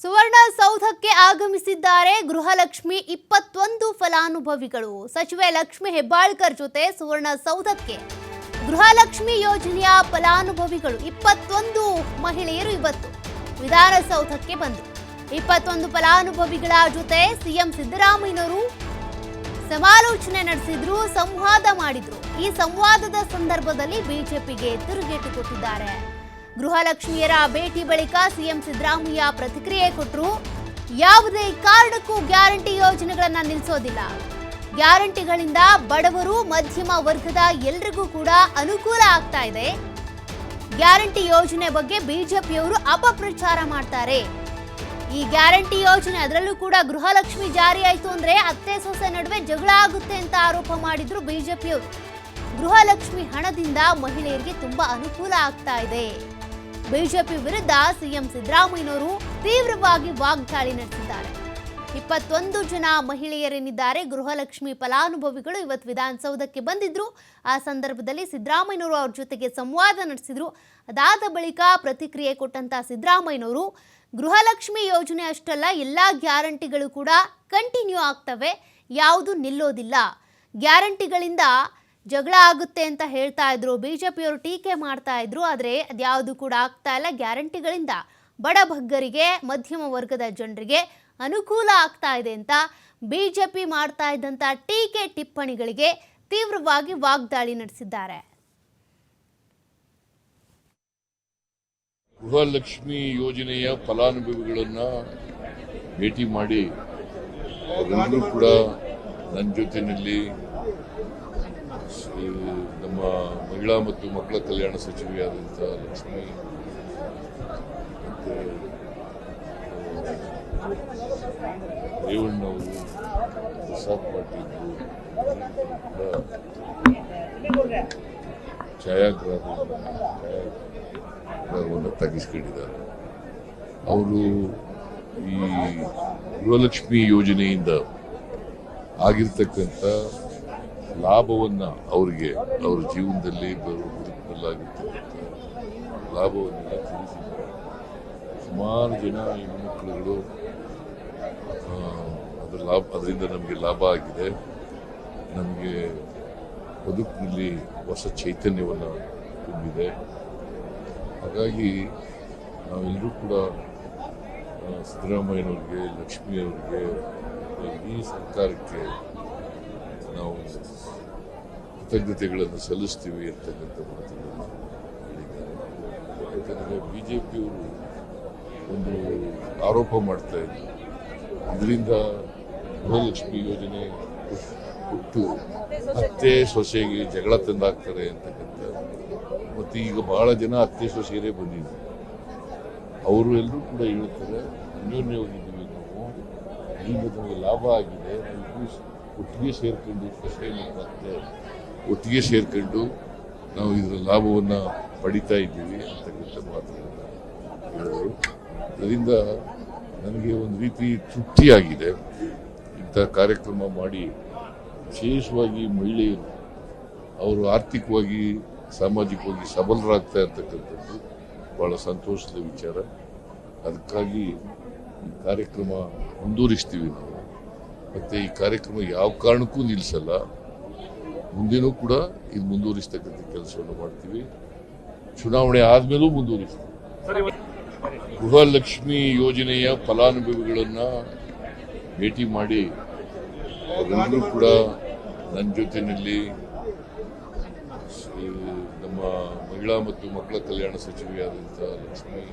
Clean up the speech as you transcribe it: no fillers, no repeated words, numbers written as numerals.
ಸುವರ್ಣಸೌಧಕ್ಕೆ ಆಗಮಿಸಿದ್ದಾರೆ ಗೃಹಲಕ್ಷ್ಮಿ 21 ಫಲಾನುಭವಿಗಳು. ಸಚಿವೆ ಲಕ್ಷ್ಮಿ ಹೆಬ್ಬಾಳ್ಕರ್ ಜೊತೆ ಸುವರ್ಣಸೌಧಕ್ಕೆ ಗೃಹಲಕ್ಷ್ಮಿ ಯೋಜನೆಯ ಫಲಾನುಭವಿಗಳು 21 ಮಹಿಳೆಯರು ಇವತ್ತು ವಿಧಾನಸೌಧಕ್ಕೆ ಬಂದರು. 21 ಫಲಾನುಭವಿಗಳ ಜೊತೆ ಸಿಎಂ ಸಿದ್ದರಾಮಯ್ಯನವರು ಸಮಾಲೋಚನೆ ನಡೆಸಿದ್ರು, ಸಂವಾದ ಮಾಡಿದ್ರು. ಈ ಸಂವಾದದ ಸಂದರ್ಭದಲ್ಲಿ ಬಿಜೆಪಿಗೆ ತಿರುಗೇಟು ಕೊಟ್ಟಿದ್ದಾರೆ. ಗೃಹಲಕ್ಷ್ಮಿಯರ ಭೇಟಿ ಬಳಿಕ ಸಿಎಂ ಸಿದ್ದರಾಮಯ್ಯ ಪ್ರತಿಕ್ರಿಯೆ ಕೊಟ್ಟರು. ಯಾವುದೇ ಕಾರಣಕ್ಕೂ ಗ್ಯಾರಂಟಿ ಯೋಜನೆಗಳನ್ನ ನಿಲ್ಲಿಸೋದಿಲ್ಲ. ಗ್ಯಾರಂಟಿಗಳಿಂದ ಬಡವರು ಮಧ್ಯಮ ವರ್ಗದ ಎಲ್ರಿಗೂ ಕೂಡ ಅನುಕೂಲ ಆಗ್ತಾ ಇದೆ. ಗ್ಯಾರಂಟಿ ಯೋಜನೆ ಬಗ್ಗೆ ಬಿಜೆಪಿಯವರು ಅಪಪ್ರಚಾರ ಮಾಡ್ತಾರೆ. ಈ ಗ್ಯಾರಂಟಿ ಯೋಜನೆ ಅದರಲ್ಲೂ ಕೂಡ ಗೃಹಲಕ್ಷ್ಮಿ ಜಾರಿ ಆಯಿತು ಅಂದ್ರೆ ಅತ್ತೆ ಸೊಸೆ ನಡುವೆ ಜಗಳ ಆಗುತ್ತೆ ಅಂತ ಆರೋಪ ಮಾಡಿದ್ರು ಬಿಜೆಪಿಯವರು. ಗೃಹಲಕ್ಷ್ಮಿ ಹಣದಿಂದ ಮಹಿಳೆಯರಿಗೆ ತುಂಬಾ ಅನುಕೂಲ ಆಗ್ತಾ ಇದೆ. ಬಿಜೆಪಿ ವಿರುದ್ಧ ಸಿಎಂ ಸಿದ್ದರಾಮಯ್ಯನವರು ತೀವ್ರವಾಗಿ ವಾಗ್ದಾಳಿ ನಡೆಸಿದ್ದಾರೆ. 21 ಜನ ಮಹಿಳೆಯರೇನಿದ್ದಾರೆ ಗೃಹಲಕ್ಷ್ಮಿ ಫಲಾನುಭವಿಗಳು ಇವತ್ತು ವಿಧಾನಸೌಧಕ್ಕೆ ಬಂದಿದ್ರು. ಆ ಸಂದರ್ಭದಲ್ಲಿ ಸಿದ್ದರಾಮಯ್ಯನವರು ಅವ್ರ ಜೊತೆಗೆ ಸಂವಾದ ನಡೆಸಿದ್ರು. ಅದಾದ ಬಳಿಕ ಪ್ರತಿಕ್ರಿಯೆ ಕೊಟ್ಟಂತ ಸಿದ್ದರಾಮಯ್ಯನವರು ಗೃಹಲಕ್ಷ್ಮಿ ಯೋಜನೆ ಅಷ್ಟಲ್ಲ, ಎಲ್ಲ ಗ್ಯಾರಂಟಿಗಳು ಕೂಡ ಕಂಟಿನ್ಯೂ ಆಗ್ತವೆ, ಯಾವುದು ನಿಲ್ಲೋದಿಲ್ಲ. ಗ್ಯಾರಂಟಿಗಳಿಂದ ಜಗಳ ಆಗುತ್ತೆ ಅಂತ ಹೇಳ್ತಾ ಇದ್ರು. ಬಿಜೆಪಿಯವರು ಟೀಕೆ ಮಾಡ್ತಾ ಇದ್ರು. ಆದರೆ ಅದ್ಯಾವುದು ಕೂಡ ಆಗ್ತಾ ಇಲ್ಲ. ಗ್ಯಾರಂಟಿಗಳಿಂದ ಬಡಬಗ್ಗರಿಗೆ ಮಧ್ಯಮ ವರ್ಗದ ಜನರಿಗೆ ಅನುಕೂಲ ಆಗ್ತಾ ಇದೆ ಅಂತ ಬಿಜೆಪಿ ಮಾಡ್ತಾ ಇದ್ದಂಥ ಟೀಕೆ ಟಿಪ್ಪಣಿಗಳಿಗೆ ತೀವ್ರವಾಗಿ ವಾಗ್ದಾಳಿ ನಡೆಸಿದ್ದಾರೆ. ಗೃಹಲಕ್ಷ್ಮಿ ಯೋಜನೆಯ ಫಲಾನುಭವಿಗಳನ್ನ ಭೇಟಿ ಮಾಡಿ ಅವರೆಲ್ಲರೂ ಕೂಡ ನನ್ನ ಜೊತೆಯಲ್ಲಿ ನಮ್ಮ ಮಹಿಳಾ ಮತ್ತು ಮಕ್ಕಳ ಕಲ್ಯಾಣ ಸಚಿವೆಯಾದಂಥ ಲಕ್ಷ್ಮಿ ಮತ್ತು ರೇವಣ್ಣವರು, ಪ್ರಸಾದ್ ಪಾಟೀಲ್ ಛಾಯಾಗ್ರಹವನ್ನು ತೆಗೆಸ್ಕೊಂಡಿದ್ದಾರೆ. ಅವರು ಈ ಗೃಹಲಕ್ಷ್ಮಿ ಯೋಜನೆಯಿಂದ ಆಗಿರ್ತಕ್ಕಂಥ ಲಾಭವನ್ನ ಅವರಿಗೆ ಅವರ ಜೀವನದಲ್ಲಿ ಬದುಕಲಾಗಿರ್ತಕ್ಕಂಥ ಲಾಭವನ್ನೆಲ್ಲ ತಿಳಿಸಿದ್ದಾರೆ. ಸುಮಾರು ಜನ ಹೆಣ್ಣುಮಕ್ಕಳುಗಳು ಅದರಿಂದ ನಮಗೆ ಲಾಭ ಆಗಿದೆ, ನಮಗೆ ಬದುಕಿನಲ್ಲಿ ಹೊಸ ಚೈತನ್ಯವನ್ನು ತುಂಬಿದೆ. ಹಾಗಾಗಿ ನಾವೆಲ್ಲರೂ ಕೂಡ ಸಿದ್ದರಾಮಯ್ಯನವ್ರಿಗೆ, ಲಕ್ಷ್ಮಿಯವ್ರಿಗೆ, ಈ ಸರ್ಕಾರಕ್ಕೆ ನಾವು ಕೃತಜ್ಞತೆಗಳನ್ನು ಸಲ್ಲಿಸ್ತೀವಿ ಅಂತಕ್ಕಂಥ ಮಾತುಗಳನ್ನು ಹೇಳಿದ್ದಾರೆ. ಯಾಕಂದರೆ ಬಿಜೆಪಿಯವರು ಒಂದು ಆರೋಪ ಮಾಡ್ತಾ ಇದ್ರು, ಇದರಿಂದ ಗೃಹಲಕ್ಷ್ಮಿ ಯೋಜನೆ ಹುಟ್ಟು ಅತ್ತೆ ಸೊಸೆಗೆ ಜಗಳ ತಂದಾಕ್ತಾರೆ ಅಂತಕ್ಕಂಥ. ಮತ್ತು ಈಗ ಬಹಳ ಜನ ಅತ್ತೆ ಸೊಸೆಯರೇ ಬಂದಿದ್ದಾರೆ. ಅವರು ಎಲ್ಲರೂ ಕೂಡ ಹೇಳ್ತಾರೆ, ಅನ್ಯೋನ್ಯವಾಗಿದ್ದೀವಿ ನಾವು, ಈಗ ನಮಗೆ ಲಾಭ ಆಗಿದೆ, ನಾವು ಒಟ್ಟಿಗೆ ಸೇರ್ಕೊಂಡು ಸೊಸೆ ಮತ್ತು ಅತ್ತೆ ಒಟ್ಟಿಗೆ ಸೇರ್ಕೊಂಡು ನಾವು ಇದರ ಲಾಭವನ್ನು ಪಡಿತಾ ಇದ್ದೀವಿ ಅಂತಕ್ಕಂಥ ಮಾತುಗಳನ್ನು ಹೇಳಿದರು. ಅದರಿಂದ ನನಗೆ ಒಂದು ರೀತಿ ತೃಪ್ತಿಯಾಗಿದೆ. ಇಂಥ ಕಾರ್ಯಕ್ರಮ ಮಾಡಿ ವಿಶೇಷವಾಗಿ ಮಹಿಳೆಯರು ಅವರು ಆರ್ಥಿಕವಾಗಿ ಸಾಮಾಜಿಕವಾಗಿ ಸಬಲರಾಗ್ತಾ ಇರ್ತಕ್ಕಂಥದ್ದು ಭಾಳ ಸಂತೋಷದ ವಿಚಾರ. ಅದಕ್ಕಾಗಿ ಈ ಕಾರ್ಯಕ್ರಮ ಮುಂದುವರಿಸ್ತೀವಿ ನಾವು. ಮತ್ತು ಈ ಕಾರ್ಯಕ್ರಮ ಯಾವ ಕಾರಣಕ್ಕೂ ನಿಲ್ಲಿಸಲ್ಲ, ಮುಂದೆನೂ ಕೂಡ ಇದು ಮುಂದುವರಿಸ್ತಕ್ಕಂಥ ಕೆಲಸವನ್ನು ಮಾಡ್ತೀವಿ. ಚುನಾವಣೆ ಆದಮೇಲೂ ಮುಂದುವರಿಸ್ತೀವಿ. ಗೃಹಲಕ್ಷ್ಮಿ ಯೋಜನೆಯ ಫಲಾನುಭವಿಗಳನ್ನ ಭೇಟಿ ಮಾಡಿ ಅವರೆಲ್ಲರೂ ಕೂಡ ನನ್ನ ಜೊತೆಯಲ್ಲಿ ನಮ್ಮ ಮಹಿಳಾ ಮತ್ತು ಮಕ್ಕಳ ಕಲ್ಯಾಣ ಸಚಿವೆಯಾದಂಥ ಲಕ್ಷ್ಮಿ